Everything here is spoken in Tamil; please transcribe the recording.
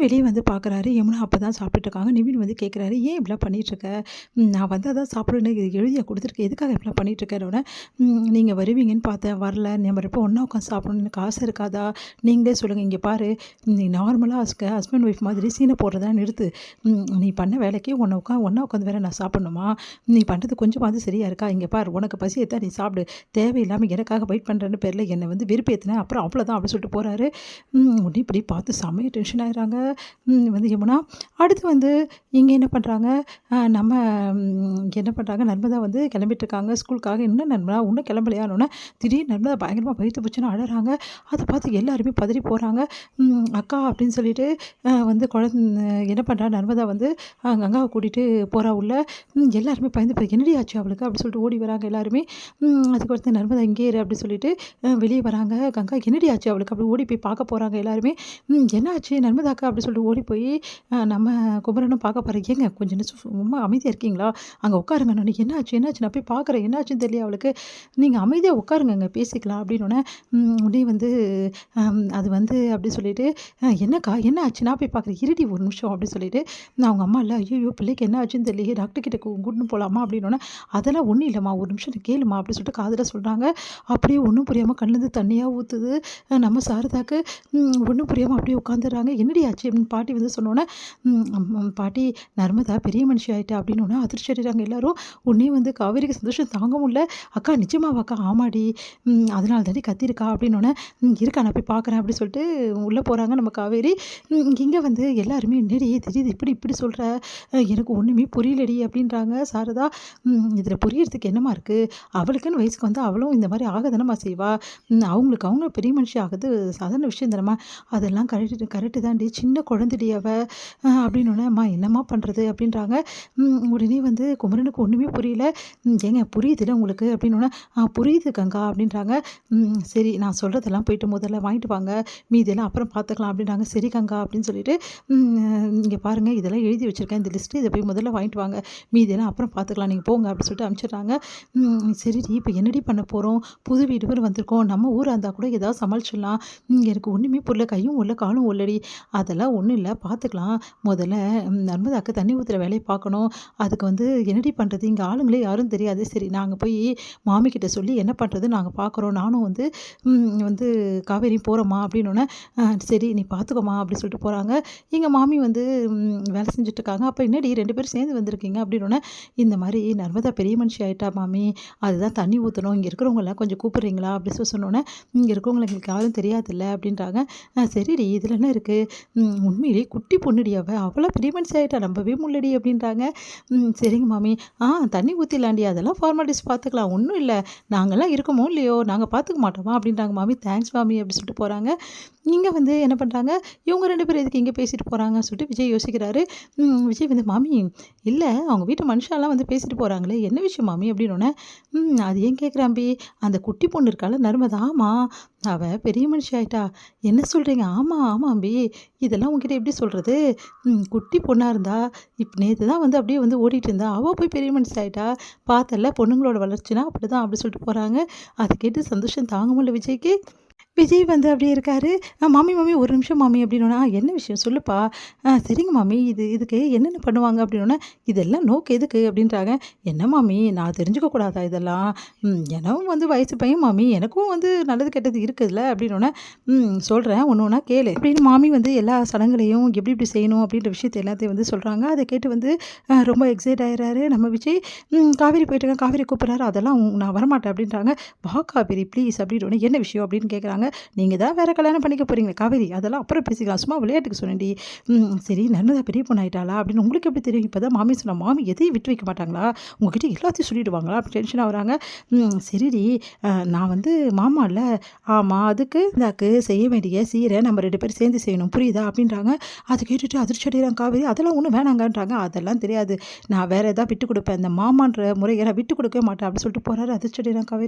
வெளியே வந்து பார்க்குறாரு. யமுனா அப்போ தான் சாப்பிட்டுருக்காங்க. நிவின் வந்து கேட்குறாரு, "ஏன் இப்படிலாம் பண்ணிகிட்ருக்க? நான் வந்து அதான் சாப்பிடுன்னு எழுதியா கொடுத்துருக்கேன். எதுக்காக இப்படிலாம் பண்ணிகிட்ருக்கேன்னோடனே, நீங்கள் வருவீங்கன்னு பார்த்தேன், வரல. நம்ம எப்போ ஒன்றா உட்காந்து சாப்பிடணும்னு எனக்கு ஆசை இருக்காதா? நீங்களே சொல்லுங்கள். இங்கே பாரு, நீ நார்மலாக ஹஸ்பண்ட் ஒய்ஃப் மாதிரி சீனை போடுறதா நிறுத்து. நீ பண்ண வேலைக்கு ஒன்றா உட்காந்து வேற நான் சாப்பிடணுமா? நீ பண்ணுறது கொஞ்சமாவது சரியா இருக்கா? இங்கே பாரு, உனக்கு பசி எடுத்தா நீ சாப்பிடு. தேவையில்லாமல் எனக்காக வெயிட் பண்ணுறேன்னு பேரில் என்னை வந்து வெறுப்பேற்றினேன். அப்புறம் அவ்வளோதான்" அப்படின்னு சொல்லிட்டு போகிறாரு. உடனே இப்படி பார்த்து செம்மையாக டென்ஷன் ஆயிடுறாங்க வந்து யமுனா. அடுத்து வந்து இங்கே என்ன பண்ணுறாங்க, நம்ம என்ன பண்ணுறாங்க, நர்மதா வந்து கிளம்பிட்டுருக்காங்க ஸ்கூலுக்காக. "என்ன நர்மதா இன்னும் கிளம்பலையானோன்னே" திடீர்னு நர்மதா பயங்கரமாக வயிற்று போச்சுன்னு அழறாங்க. அதை பார்த்து எல்லாருமே பதறி போகிறாங்க. "அக்கா" அப்படின்னு சொல்லிட்டு வந்து என்ன பண்ணுறா நர்மதா வந்து கங்காவை கூட்டிகிட்டு போகிறா உள்ள. எல்லாருமே பயந்து போய், "என்னடி ஆச்சு அவளுக்கு?" அப்படி சொல்லிட்டு ஓடி வராங்க எல்லாருமே. அதுக்கு அடுத்து "நர்மதா இங்கே இரு" அப்படி சொல்லிட்டு வெளியே வராங்க. "கங்கா என்னடி ஆச்சு அவளுக்கு?" அப்படி ஓடி போய் பார்க்க போகிறாங்க எல்லாருமே. "என்ன ஆச்சு நர்மதாக்கா?" அப்படி சொல்லிட்டு ஓடி போய் நம்ம குமரனும் பார்க்க போகிறேன். "ஏங்க கொஞ்சம் ரொம்ப அமைதியாக இருக்கீங்களா? அங்கே உட்காருங்க. நான் என்னாச்சு என்னாச்சு நான் போய் பார்க்குறேன். என்னாச்சுன்னு தெரியல அவளுக்கு. நீங்கள் அமைதியாக உட்காருங்கங்க, பேசிக்கலாம்" அப்படின்னோடனே உடனே வந்து அது வந்து அப்படி சொல்லிட்டு, "என்னக்கா என்ன ஆச்சு? நான் போய் பார்க்குறேன். இருடி ஒரு நிமிஷம்" அப்படின்னு சொல்லிட்டு நான் அவங்க அம்மா இல்லை, "ஐயோ பிள்ளைக்கு என்ன ஆச்சுன்னு தெரியலையே, டாக்டர் கிட்ட கூட்டின்னு போகலாமா?" அப்படின்னோடனே, "அதெல்லாம் ஒன்றும் இல்லைம்மா, ஒரு நிமிஷம் கேளுமா" அப்படின்னு சொல்லிட்டு காதில் சொல்கிறாங்க. அப்படியே ஒன்றும் புரியாமல் கண்ணுலேருந்து தண்ணியாக ஊற்றுது நம்ம சாரதாக்கு. ஒன்றும் புரியாமல் அப்படியே உட்காந்துடுறாங்க. "என்னடி ஆச்சு?" அப்படின்னு பாட்டி வந்து சொன்னோன்னே, பாட்டி நர்மதா பெரிய மனுஷி ஆகிட்டா" அப்படின்னோடனே அதிர்ச்சி அடைகிறாங்க எல்லாரும். உடனே வந்து காவேரிக்கு சந்தோஷம் தாங்க முடியல. "அக்கா நிஜமாவாக்கா?" "ஆமாடி, அதனால தாண்டி கத்திருக்கா" அப்படின்னோடனே, "இருக்கா நான் போய் பார்க்குறேன்" அப்படி சொல்லிட்டு உள்ளே போகிறாங்க நம்ம காவேரி. இங்கே வந்து எல்லாருமே, "என்னடி திடீர்னு இப்படி சொல்கிற? எனக்கு ஒன்றுமே புரியலடி" அப்படின்றாங்க சாரதா. "இதில் புரியறதுக்கு என்னம்மா இருக்குது? அவளுக்குன்னு வயசுக்கு வந்து அவளும் இந்த மாதிரி ஆக தானம்மா செய்வா. அவங்க பெரிய மனுஷி ஆகுது சாதாரண விஷயம் தானம்மா. அதெல்லாம் கரெக்டு தான்டி, சின்ன குழந்தைடி அவ" அப்படின்னோடனே, "அம்மா என்னம்மா பண்ணுறது" அப்படின்றாங்க. உடனே வந்து குமரனுக்கு ஒன்றுமே புரியல. "ஏங்க புரியுதுல்ல உங்களுக்கு?" அப்படின்னோடனே, புரியுது கங்கா" அப்படின்றாங்க. "சரி நான் சொல்கிறதெல்லாம் போயிட்டு முதல்ல வாங்கிட்டு வாங்க, மீதியெல்லாம் அப்புறம் பார்த்துக்கலாம்" அப்படின்றாங்க. "சரி கங்கா" அப்படின்னு சொல்லிட்டு, "இங்கே பாருங்கள் இதெல்லாம் எழுதி வச்சுருக்கேன், இந்த லிஸ்ட்டு, இதை போய் முதல்ல வாங்கிட்டு வாங்க, மீதியெல்லாம் அப்புறம் பார்த்துக்கலாம், நீங்கள் போங்க" அப்படின்னு சொல்லிட்டு அனுப்பிச்சிடுறாங்க. "சரிடி இப்போ என்னடி பண்ண போகிறோம்? புது வீடு வேறு வந்திருக்கோம், நம்ம ஊராக இருந்தால் கூட ஏதாவது சமாளிச்சிடலாம். எனக்கு ஒன்றுமே புரியல, கையும் ஓடல காலும் ஓடலடி." "அதெல்லாம் ஒன்றும் இல்லை, பார்த்துக்கலாம். முதல்ல நர்மதாக்கு தண்ணி ஊற்றுற வேலையை பார்க்கணும். அதுக்கு வந்து என்னடி பண்ணுறது? இங்கே ஆளுங்களே யாரும் தெரியாது. சரி நாங்கள் போய் மாமிக்கிட்ட சொல்லி என்ன பண்ணுறது நாங்கள் பார்க்குறோம். நானும் வந்து வந்து காவேரி போகிறோம்மா" அப்படின்னோடனே, "சரி நீ பார்த்துக்கோமா" அப்படி சொல்லிட்டு போகிறாங்க. எங்கள் மாமி வந்து வேலை செஞ்சுட்ருக்காங்க. "அப்போ என்னடி 2 பேரும் சேர்ந்து வந்திருக்கீங்க?" அப்படின்னோடனே, "இந்த மாதிரி நர்மதா பெரிய மனுஷி ஆகிட்டா மாமி, அதுதான் தண்ணி ஊற்றணும். இங்கே இருக்கிறவங்களாம் கொஞ்சம் கூப்பிட்றீங்களா?" அப்படி சொன்னோன்னே, "இங்கே இருக்கிறவங்களுக்கு யாரும் தெரியாதுல்ல" அப்படின்றாங்க. "சரிடி இதில் என்ன இருக்குது? உண்மையிலேயே குட்டி பொண்ணுடி அவ, அவ்வளோ பெரிய மனுஷி ஆகிட்டா, நம்பவே முடியலடி" அப்படின்றாங்க. "சரிங்க மாமி, தண்ணி ஊற்றிடலாண்டி, அதெல்லாம் ஃபார்மாலிட்டிஸ் பார்த்துக்கலாம், ஒன்றும் இல்லை. நாங்கள்லாம் இருக்கோமோ இல்லையோ, நாங்கள் பார்த்துக்க மாட்டோமா" அப்படின்றாங்க மாமி. "தேங்க்ஸ் மாமி" அப்படி சொல்லிட்டு போகிறாங்க. இங்கே வந்து என்ன பண்ணுறாங்க, இவங்க 2 பேரும் எதுக்கு இங்கே பேசிட்டு போகிறாங்கன்னு சொல்லிட்டு விஜய் யோசிக்கிறாரு. விஜய் வந்து, "மாமி இல்லை, அவங்க வீட்டு மனுஷாலாம் வந்து பேசிட்டு போகிறாங்களே, என்ன விஷயம் மாமி?" அப்படின்னோடனே, "அது ஏன் கேட்குறாம்பி, அந்த குட்டி பொண்ணு இருக்கால நர்மதா, ஆமாம் அவ பெரிய மனுஷி ஆகிட்டா." "என்ன சொல்கிறீங்க?" "ஆமாம் ஆமாம்பி, இதெல்லாம் உங்ககிட்ட எப்படி சொல்கிறது? குட்டி பொண்ணாக இருந்தா, இப்போ நேற்று தான் வந்து அப்படியே வந்து ஓடிட்டு இருந்தா, அவள் போய் பெரிய மனுஷி ஆகிட்டா. பார்த்தல்ல பொண்ணுங்களோட வளர்ச்சினா அப்படி தான்" அப்படி சொல்லிட்டு போகிறாங்க. அதை கேட்டு சந்தோஷம் தாங்க முடியல விஜய்க்கு. விஜய் வந்து அப்படியே இருக்காரு. "மாமி மாமி ஒரு நிமிஷம் மாமி" அப்படின்னோடனே, என்ன விஷயம் சொல்லுப்பா?" சரிங்க மாமி, இதுக்கு என்னென்ன பண்ணுவாங்க?" அப்படின்னோடனே, "இதெல்லாம் நோக்கு எதுக்கு?" அப்படின்றாங்க. "என்ன மாமி நான் தெரிஞ்சுக்க கூடாதா இதெல்லாம்? எனக்கும் வந்து வயசு பையன் மாமி, எனக்கும் வந்து நல்லது கெட்டது இருக்குதுல்ல" அப்படின்னோடனே, சொல்கிறேன் ஒன்று ஒன்றா கேளு" அப்படின்னு மாமி வந்து எல்லா சடங்குகளையும் எப்படி எப்படி செய்யணும் அப்படின்ற விஷயத்தை எல்லாத்தையும் வந்து சொல்கிறாங்க. அதை கேட்டு வந்து ரொம்ப எக்ஸைட் ஆயிடுறாரு நம்ம விஜய். "காவேரி போயிட்டுருக்கேன், காவேரி கூப்பிட்றாரு, அதெல்லாம் நான் வரமாட்டேன்" அப்படின்றாங்க. "வா காவேரி ப்ளீஸ்" அப்படின்னோடனே, "என்ன விஷயம்?" அப்படின்னு கேட்குறாங்க. "நீங்கள் தான் வேறு கல்யாணம் பண்ணிக்க போகிறீங்களே காவேரி, அதெல்லாம் அப்புறம் பேசிக்கலாம், சும்மா விளையாட்டுக்கு சொன்னேன்டி." "சரி நர்மதா பெரிய பொண்ணு ஆகிட்டாளா அப்படின்னு உங்களுக்கு எப்படி தெரியும்?" "இப்போ தான் மாமி சொன்னா." "மாமி எதையும் விட்டு வைக்க மாட்டாங்களா? உங்ககிட்ட எல்லாத்தையும் சொல்லிடுவாங்களா?" அப்படி டென்ஷன் ஆகுறாங்க. "சரிடி, நான் வந்து மாமா இல்லை." "ஆமாம், அதுக்கு இந்தாக்கு செய்ய வேண்டிய சீரை நம்ம 2 பேரும் சேர்ந்து செய்யணும், புரியுதா?" அப்படின்றாங்க. அதை கேட்டுட்டு அதிர்ச்சி அடைகிறாங்க காவேரி. "அதெல்லாம் ஒன்றும் வேணாங்கன்றாங்க." "அதெல்லாம் தெரியாது, நான் வேறு எதாவது விட்டு கொடுப்பேன், இந்த மாமான்ற முறையை நான் விட்டு கொடுக்கவே மாட்டேன்" அப்படி சொல்லிட்டு போகிறாரு. அதிர்ச்சி அடைகிறாங்க காவேரி.